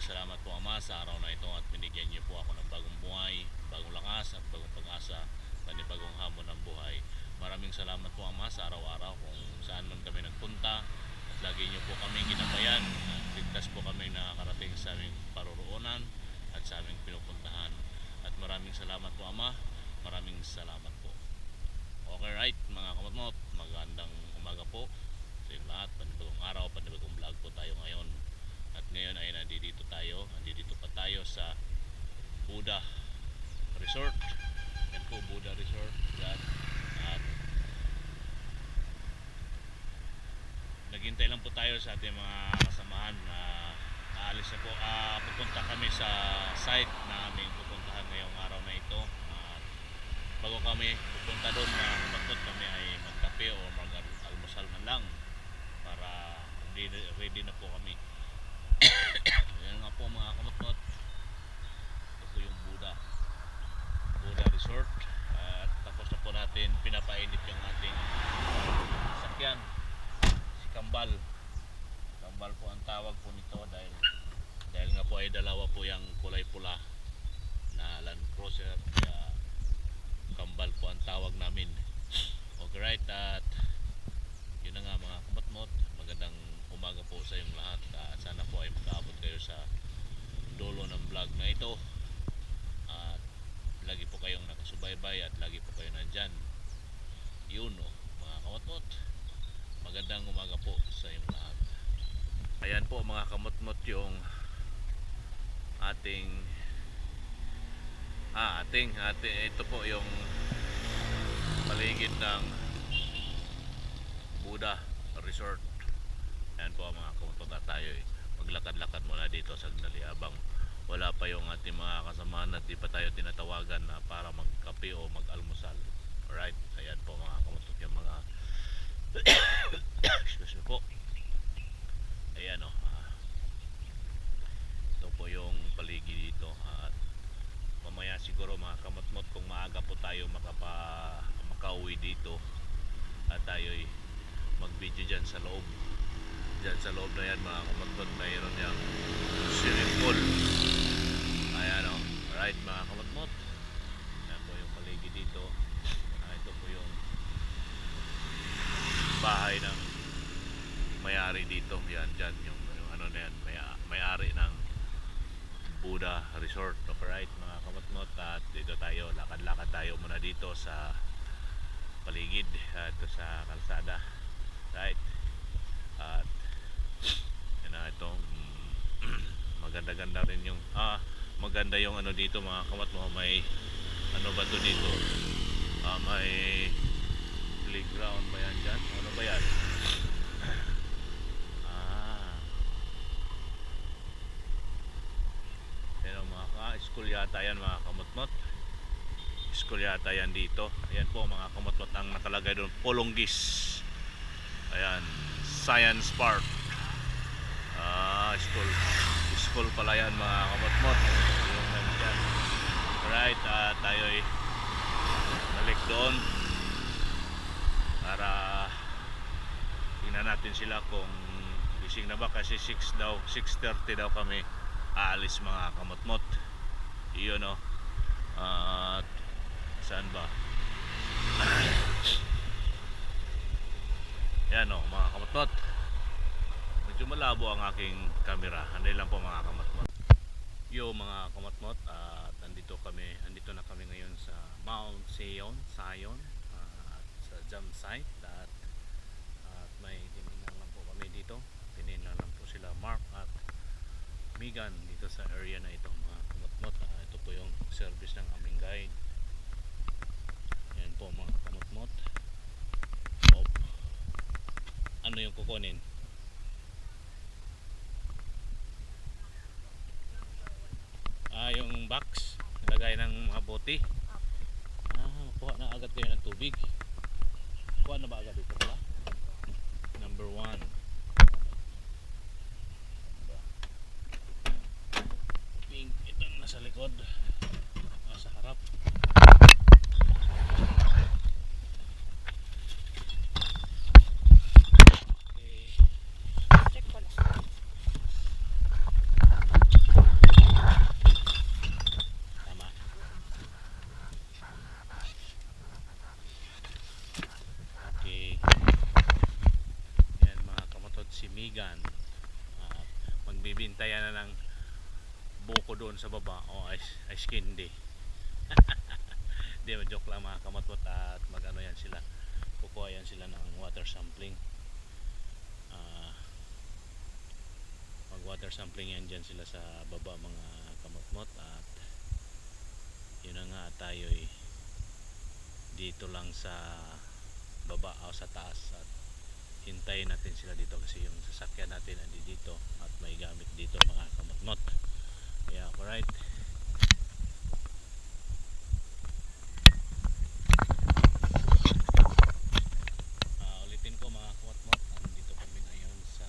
salamat po Ama sa araw na ito at binigyan niyo po ako ng bagong buhay, bagong lakas at bagong pag-asa, panibagong hamon ng buhay. Maraming salamat po Ama sa araw-araw kung saan man kami nagpunta at lagi niyo po kami ginabayan at ligtas po kami nakakarating sa aming paroroonan at sa aming pinupuntahan. At maraming salamat po Ama, maraming salamat po. Okay right mga kamotmot, magandang umaga po sa inyong lahat, panibagong araw, panibagong vlog po tayo ngayon. At ngayon ay nandito pa tayo sa Buda Resort. Yan po, Buda Resort. Yan. At naghintay lang po tayo sa ating mga kasamahan na aalis na po. Pupunta kami sa site na aming pupuntahan ngayong araw na ito. Bago kami pupunta doon, bakit kami ay magkape o mag-almusal man lang para ready na po kami. Ayan nga po mga kamotmot, ito po yung Buda Resort. At tapos na po natin pinapainit yung ating sasakyan, si Kambal po ang tawag po nito dahil nga po ay dalawa po yung kulay pula na Land Cruiser, kaya Kambal po ang tawag namin. Okay right, at yun na nga mga kamotmot, magandang umaga po sa inyong lahat. Sana po ay makaabot kayo sa dulo ng vlog na ito at lagi po kayong nakasubaybay at lagi po kayo nandyan. Yun mga kamotmot, magandang umaga po sa inyong lahat. Ayan po mga kamotmot yung ating ito po yung paligid ng Buda Resort. Ayan po mga kamotmot, at tayo maglakad-lakad muna dito sandali habang wala pa yung ating mga kasamahan at di pa tayo tinatawagan na para magkape o mag-almusal. Alright, ayan po mga kamotmot yung mga excuse me po. Ayan ito po yung paligid dito. At mamaya siguro mga kamotmot, kung maaga po tayo makauwi dito at tayo'y mag-video dyan sa loob. Diyan sa loob na yan mga kamotmot, mayroon yung swimming pool. Ayan alright mga kamotmot, ayan po yung paligid dito. Ito po yung bahay ng may-ari dito. Yan dyan yung ano na yan, may-ari ng Buda Resort. Alright mga kamotmot, at dito tayo, lakad-lakad tayo muna dito sa paligid at sa kalsada. Right, at itong maganda-ganda rin yung maganda yung ano dito mga kamotmot. May ano ba to dito, may playground ba yan dyan? Ano ba yan? School yata yan mga kamotmot, school yata yan dito. Ayan po mga kamotmot, ang nakalagay doon Polonggis. Ayan, Science Park. School pala yan mga kamotmot, yung nandyan. Alright, tayo'y balik doon para tingnan natin sila kung gising na ba, kasi 6:30 daw kami aalis mga kamotmot. Iyon at saan ba? Yan mga kamotmot, medyo malabo ang aking camera. Handay lang po mga kamotmot. Yo mga kamotmot, at nandito na kami ngayon sa Mount Sion sa jam site. At may tinignan lang po kami dito. Tinignan lang po sila Mark at Megan dito sa area na ito mga kamotmot. Ito po yung service ng aming guide. Yan po mga kamotmot. Ano yung kukunin? Yung box lagay ng mga bote. Kuha na agad kayo ng tubig. Kuha na ba agad dito pala? Number 1. Pink, itong nasa likod, nasa harap. bintayan na ng buko doon sa baba o ice candy. Di ba, joke lang mga kamatmot. At magano yan sila, kukuha yan sila ng water sampling. Mag water sampling yan dyan sila sa baba mga kamatmot. At yun na nga, tayo'y dito lang sa baba o sa taas at hintayin natin sila dito kasi yung sasakyan natin andi dito at may gamit dito mga kamatmot. Yeah, alright. Ulitin ko mga kamatmot, andito kami ngayon sa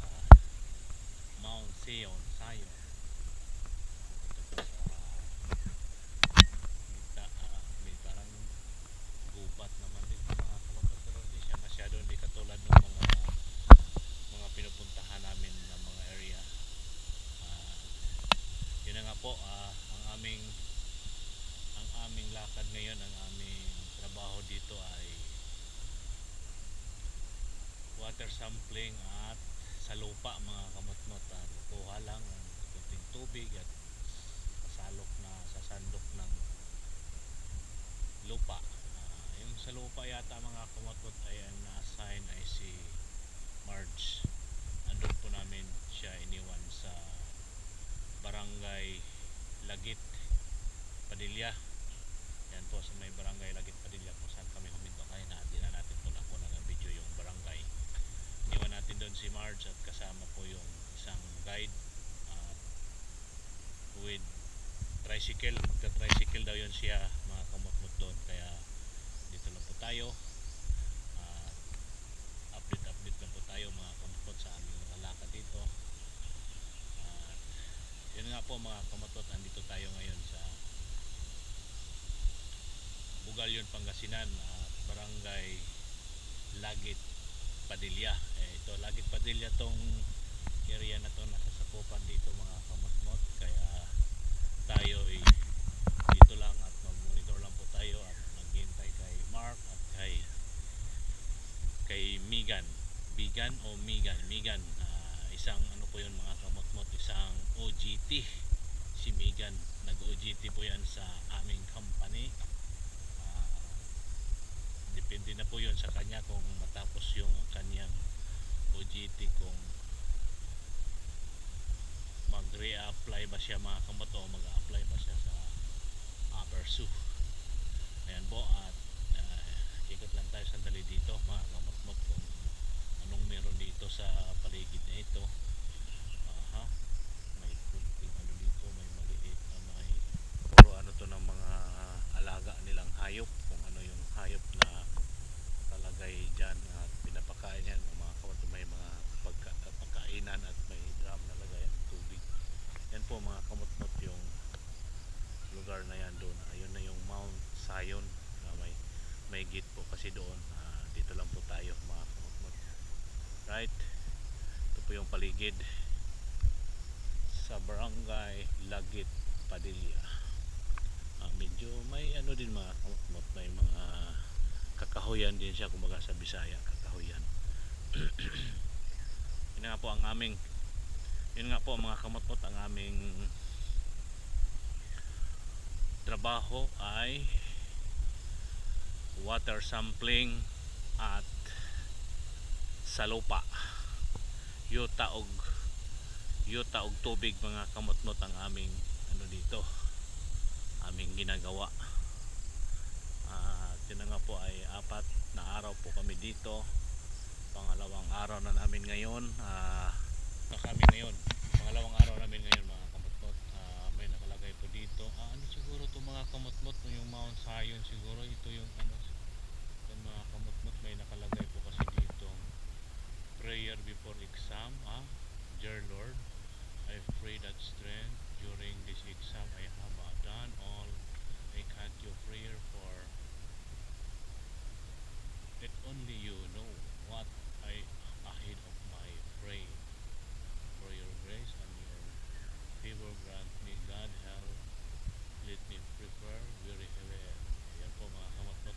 Mount Sion. Ito po sa may parang gubat naman dito mga kamatmot, pero hindi siya masyado, hindi katulad ng mga pinupuntahan namin na mga area. Yun na nga po, ang aming lakad ngayon, ang aming trabaho dito ay water sampling at sa lupa mga kamatmot. Kukuha lang ang kunting tubig at sasandok ng lupa. Yung sa lupa yata mga kamatmot ay ang na-assign ay si Marge. Andun po namin siya iniwan sa Barangay Lagit, Padilla. Yan po sa may Barangay Lagit, Padilla kung saan kami huminto. Kaya natin po na po ng video yung barangay. Iniwan natin doon si Marge at kasama po yung isang guide with tricycle. Magka-tricycle daw yun siya mga kamotmot doon. Kaya dito lang po tayo. Update lang po tayo mga kamotmot sa aming mga lakad dito. Yun nga po mga kamatmot, andito tayo ngayon sa Bugalyon, Pangasinan at Barangay Lagit, Padilla. Ito Lagit, Padilla tong area na to, nasasakupan dito mga kamatmot. Kaya tayo dito lang at mag-monitor lang po tayo at naghihintay kay Mark at kay Megan. Megan, isang ano po yun mga kamatmot, isang OJT si Megan. Nag-OJT po yan sa aming company. Depende na po yun sa kanya kung matapos yung kanyang OJT, kung mag-re-apply ba siya mga kamatmot o mag-apply ba siya sa Apersu. Ayan po, at ikot lang tayo sandali dito mga kamatmot kung anong meron dito sa paligid na ito. May kunting ano dito, may maliit na may puro ano to ng mga alaga nilang hayop, kung ano yung hayop na nakalagay dyan at pinapakain yan mga kamatmot. May mga pagkainan at may drum na lagayan ng tubig. Yan po mga kamatmot yung lugar na yan doon. Ayun na yung Mount Sion na may gate po kasi doon. Dito lang po tayo mga kamatmot. Right, ito po yung paligid sa Barangay Lagit, Padilla. Medyo may ano din mga kamatmot, may mga kakahuyan din siya, kumbaga sa Bisaya kakahuyan. Yun nga po mga kamatmot, ang aming trabaho ay water sampling at sa lupa, yuta og tubig mga kamatmot ang aming ano dito, aming ginagawa. Yun na nga po ay 4 na araw po kami dito. Pangalawang araw na namin ngayon. Pangalawang araw namin ngayon mga kamatmot. May nakalagay po dito. Ano siguro to mga kamatmot, yung Mount Sion siguro. Ito yung ano, yung mga kamatmot, may nakalagay po kasi dito, prayer before exam. Dear Lord, I pray that strength during this exam I have done all I can to prayer for. That only you know what I ahead of my pray. For your grace and your favor grant me, God help. Let me prepare very well. Yan po mga kamatmot.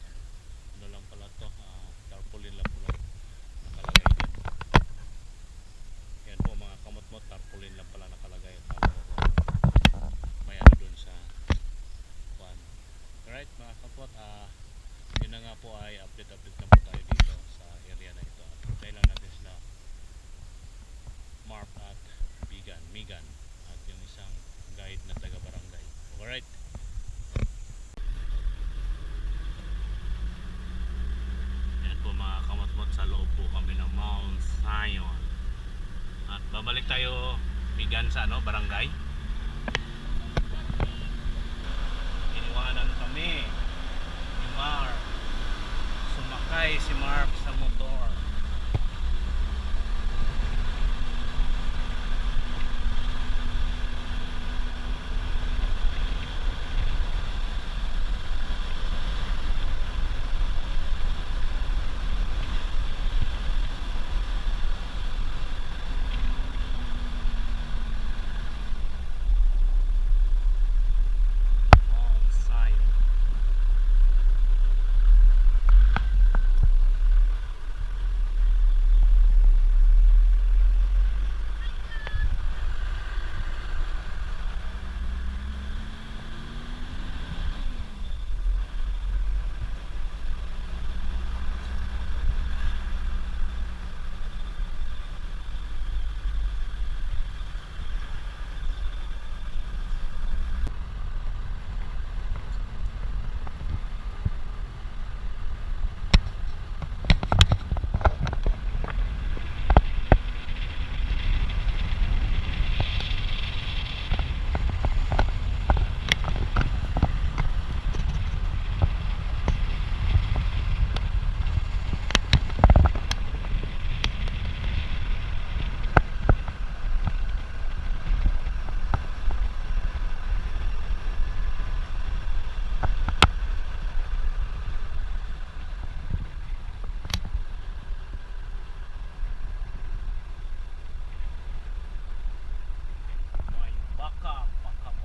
Ano lang pala to, tarpaulin lang po lang nakalagay dyan. Yan po mga kamatmot, tarpaulin lang pala nakalagay barangay. Iniwanan kami ni Mark. Sumakay si Mark sa motor. May baka, baka.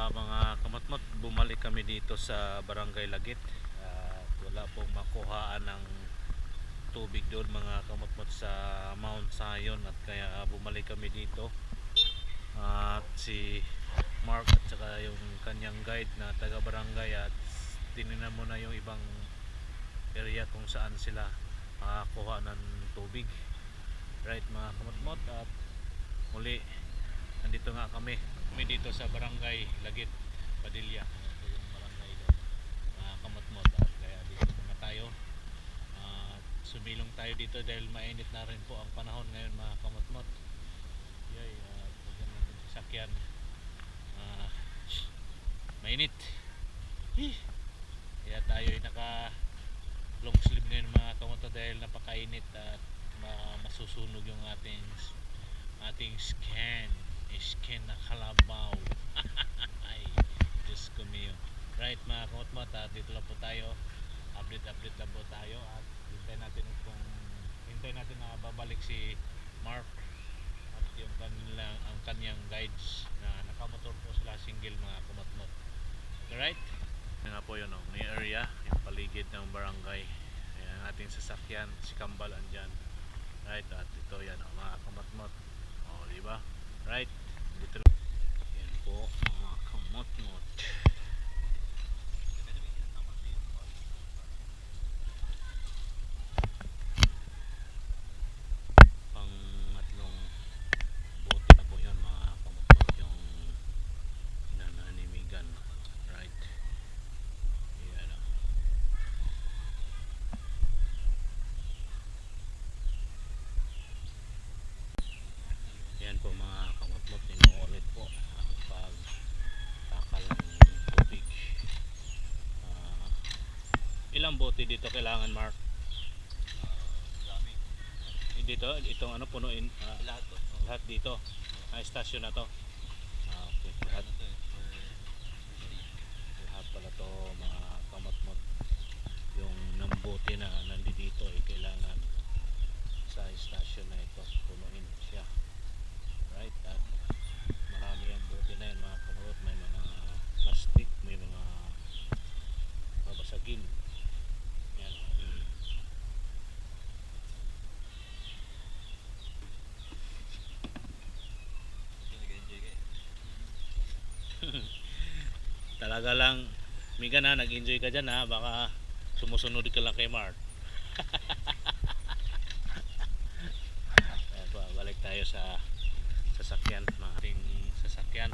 Mga kamatmat, bumalik kami dito sa Barangay Lagit. Wala pong makuhaan ng tubig doon mga kamatmat sa Mount Zion, at kaya bumalik kami dito. At si Mark at saka yung kanyang guide na taga barangay, at tinignan mo na yung ibang area kung saan sila makakuha ng tubig. Right mga kamatmat, at muli nandito nga kami dito sa Barangay Lagit, Padilla. Ito yung barangay doon mga kamatmat, at kaya dito muna tayo. Sumilong tayo dito dahil mainit na rin po ang panahon ngayon mga kamatmat. Yay, pagyan natin sasakyan. Mainit. Kaya tayo ay naka long sleeve ngayon mga kamatmat dahil napakainit at masusunog yung ating skin na kalabaw. Ay, Diyos ko mio. Right mga kamatmat, dito lang po tayo. Update lang po tayo, at hintayin natin na babalik si Mark at yung ang kanyang guides na nakamotor po sila, single mga kamatmat. Alright? Yan nga po yun, may area, yung paligid ng barangay. Ayan ang ating sasakyan, si Kambal andyan. Right? At ito yan mga kamatmat. Diba? Right? Dito lang. Yan po mga kamatmat. Pangatlong bote na po yun mga kamatmat, yung nananimigan. Right? Yan o. Yan po mga kamatmat, inuulit po ang pagtakal ng tubig. Ilang bote dito kailangan, Mark? Dito, itong ano, punuin lahat dito. Stasyon na to. Okay, lahat pala to mga kamatmat. Yung nambote na nandito ay kailangan sa stasyon na ito punuin siya. Right? At marami ang bote na yan mga kamatmat. May mga plastic, may mga babasagin. Yan. Talaga lang, Miga na, nag-enjoy ka dyan ha. Baka Sumusunod ka lang kay Mark. Balik tayo sa sasakyan, mga ating sasakyan.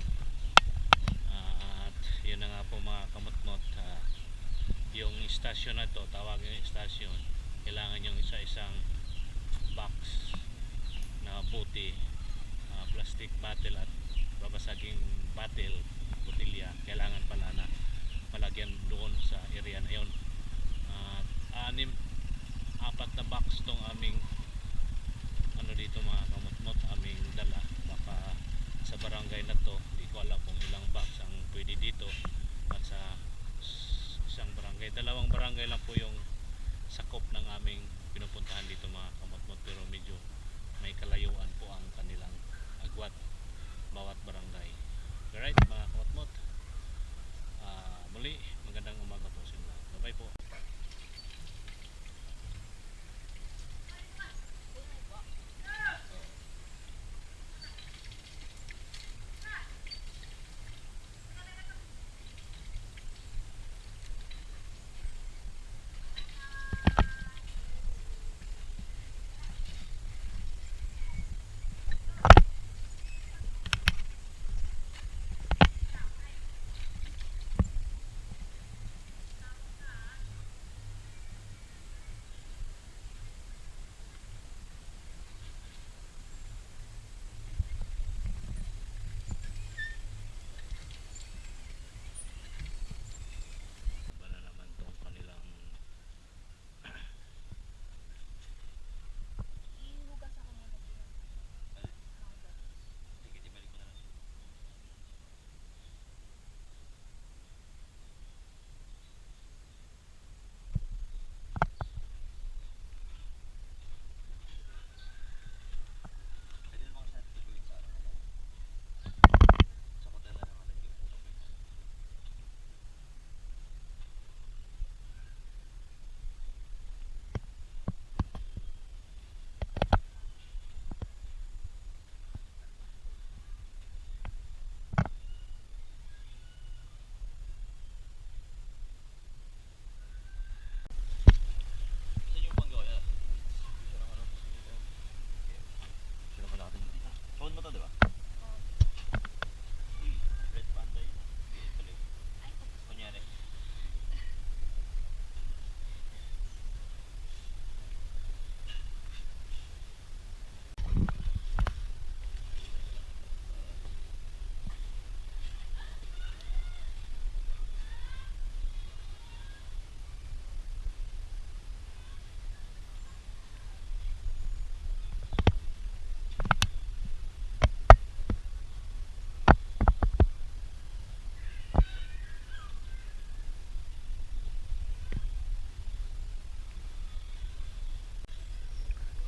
At yun na nga po mga kamutmot, yung istasyon na to, tawagin yung istasyon, kailangan yung isa-isang box na buti, plastic bottle at babasaging bottle, botilya, kailangan pala na malagyan doon sa area na yun. At apat na box tong aming ano dito mga kamutmot, aming dala. Baka sa barangay na to, hindi ko alam kung ilang box ang pwede dito. At sa isang barangay, dalawang barangay lang po yung sakop ng aming pinupuntahan dito mga kamutmot, pero medyo may kalayuan po ang kanilang agwat bawat barangay. Alright mga kamutmot, muli magandang umaga po sa inyo. Bye bye po.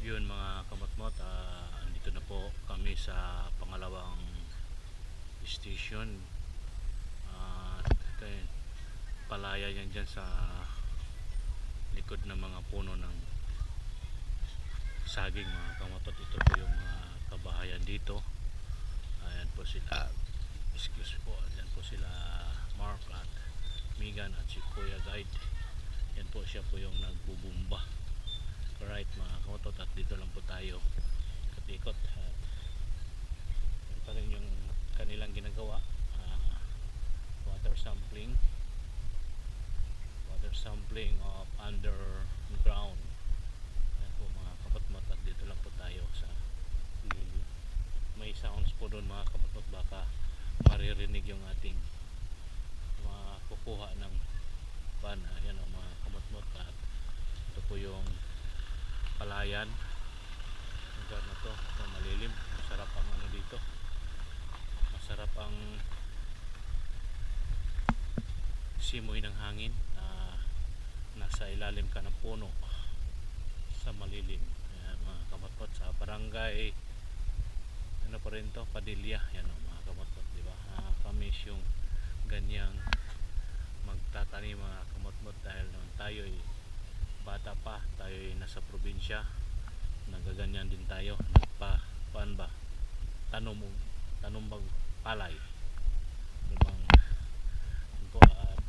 Yun mga kamutmot, andito na po kami sa pangalawang station. Ito yun, palaya yan dyan sa likod ng mga puno ng saging mga kamutmot. Ito po yung mga kabahayan dito. Ayan po sila, excuse po, ayan po sila Mark at Megan at si Kuya Guide. Yan po, siya po yung nagbubumba. Alright mga kamotot, at dito lang po tayo ikot-ikot. Yan pa rin yung kanilang ginagawa, water sampling of underground. Yan po mga kamotot, at dito lang po tayo sa may sounds po doon mga kamotot, baka maririnig yung ating makukuha ng pan. Ayan o mga kamotot, at ito po yung palayan, lugar na to, malilim, masarap ang ano dito, masarap ang simoy ng hangin. Nasa ilalim ka ng puno sa malilim. Ayan, mga kamatpot, sa barangay ano pa rin to, Padilla. Yan mga kamatpot, diba? Kamis yung ganyang magtatanim mga kamatpot, dahil naman tayo bata pa, tayo nasa probinsya, nagaganyan din tayo, paan ba, tanom bang palay, ano bang po.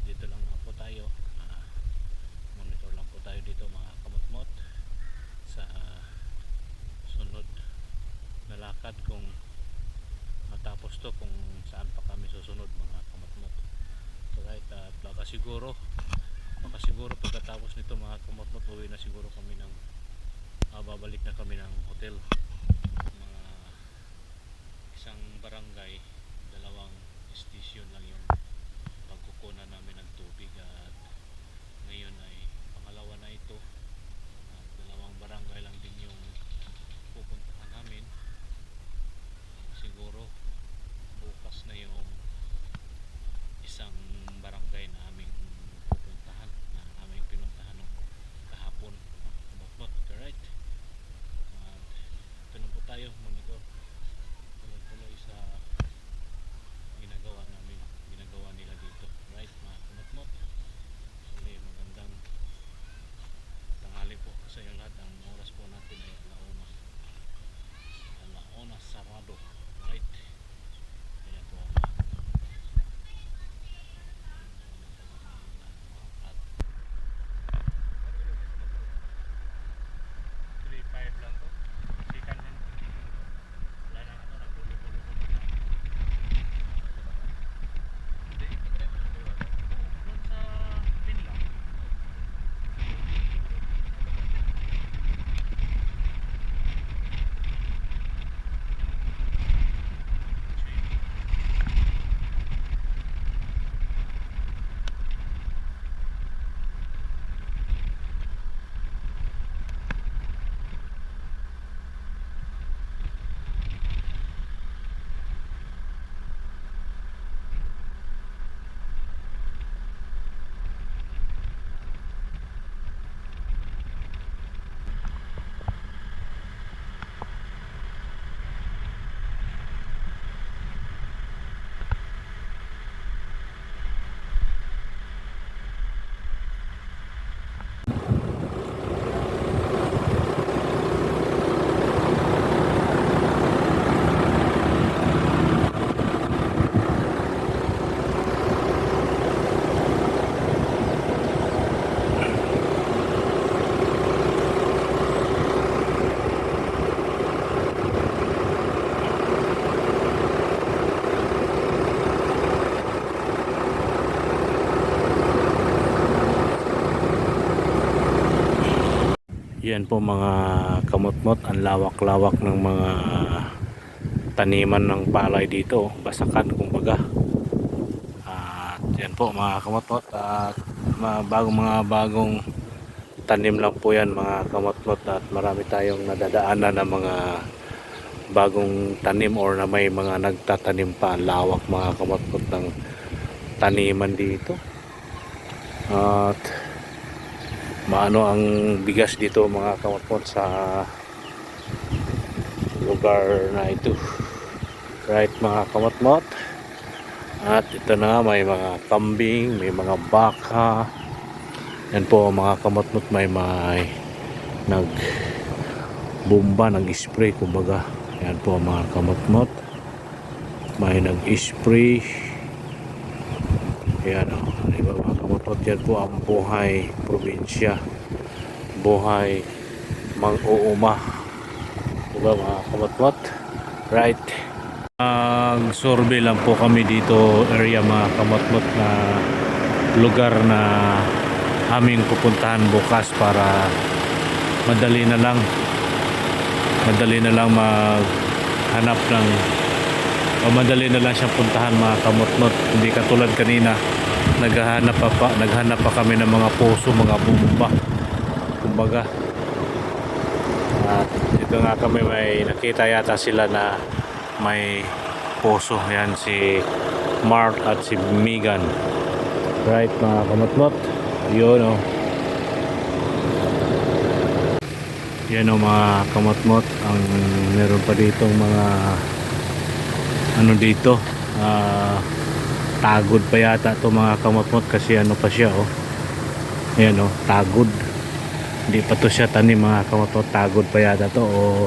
Dito lang na po tayo, monitor tayo dito mga kamutmot sa sunod na lakad, kung matapos to, kung saan pa kami susunod mga kamutmot. So right, at baka siguro pagkatapos nito mga kamutmot, uwi na siguro kami ng babalik na kami ng hotel. Mga isang barangay, dalawang station lang yung pagkukunan namin ng tubig, at ngayon ay pangalawa na ito. At dalawang barangay lang din yung pupuntahan namin. Siguro bukas na yung isang barangay na aming pupuntahan, na aming pinuntahan nung kahapon. Kamutmot, correct? At ito na po tayo, monitor tuloy sa ginagawa nila dito, right mga kamutmot. Actually, magandang tanghali po sa inyo lahat. Ang oras po natin ay alauna sarado, right? Ayan po at 3-5 lang to, sikan lang. Wala na nagdulo-dulo ko na. Hindi, doon sa Finland. Yan po mga kamutmot, ang lawak-lawak ng mga taniman ng palay dito, basakan kumbaga. At yan po mga kamutmot, at mga bagong tanim lang po yan mga kamutmot, at marami tayong nadadaanan ng mga bagong tanim or na may mga nagtatanim pa. Lawak mga kamutmot ng taniman dito. At maano ang bigas dito mga kamutmot sa lugar na ito, right mga kamutmot. At ito na, may mga kambing, may mga baka. Yan po mga kamutmot, may nagbomba, nag-spray kumbaga. Yan po mga kamutmot, may nag-spray. Yan o, diba mga kamutmot, yan po ang buhay probinsya, buhay mang-uuma, diba mga kamutmot, right? Survey lang po kami dito area mga kamutmot, na lugar na aming pupuntahan bukas, para madali na lang maghanap ng, o madali na lang siyang puntahan mga kamutmot. Hindi katulad kanina, naghanap pa kami ng mga puso, mga bumba kumbaga. At dito nga kami, may nakita yata sila na may puso. Yan si Mark at si Megan, right mga kamutmot. Yun o, yan o mga kamutmot, ang meron pa ditong mga ano dito, tagod pa yata to mga kamutmot, kasi ano pa siya oh, ayan oh, tagod, hindi pa to siya tanim mga kamutmot, tagod pa yata to, o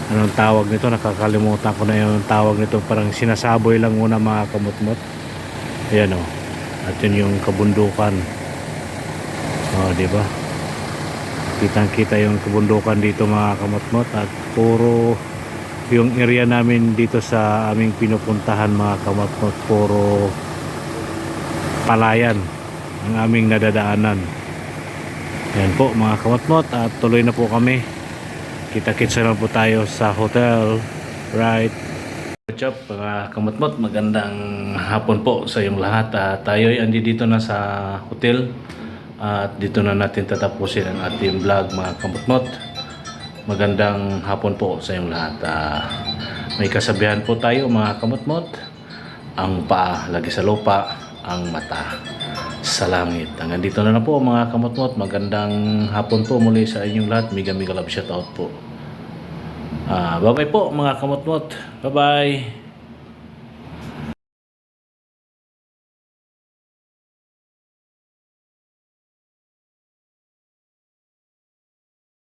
anong tawag nito, nakakalimutan ko na yung tawag nito, parang sinasaboy lang muna mga kamutmot. Ayan oh, at yun yung kabundukan, oh diba, Kitang-kita yung kabundukan dito mga kamotmot, at puro yung area namin dito sa aming pinupuntahan mga kamotmot, puro palayan ang aming nadadaanan. Yan po mga kamotmot, at tuloy na po kami. Kita-kits na lang po tayo sa hotel, right? What's up mga kamotmot, magandang hapon po sa iyong lahat. Tayo ay andi dito na sa hotel, at dito na natin tatapusin ang ating vlog mga kamotmot. Magandang hapon po sa iyong lahat. May kasabihan po tayo mga kamotmot, ang paa lagi sa lupa, ang mata sa langit. Hanggang dito na lang po mga kamotmot. Magandang hapon po muli sa inyong lahat. Mega love shoutout po. Bye bye po mga kamotmot. Bye bye.